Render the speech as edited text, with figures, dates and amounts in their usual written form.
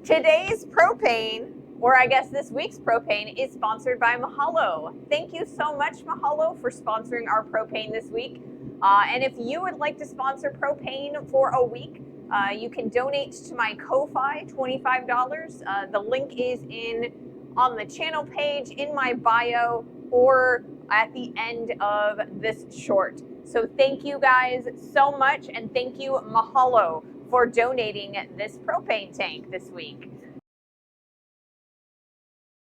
Today's propane, or I guess this week's propane, is sponsored by Muhalo. Thank you so much, Muhalo, for sponsoring our propane this week. And if you would like to sponsor propane for a week, you can donate to my KoFi, $25. The link is on the channel page, in my bio, or at the end of this short. So thank you guys so much, and thank you, Muhalo, for donating this propane tank this week.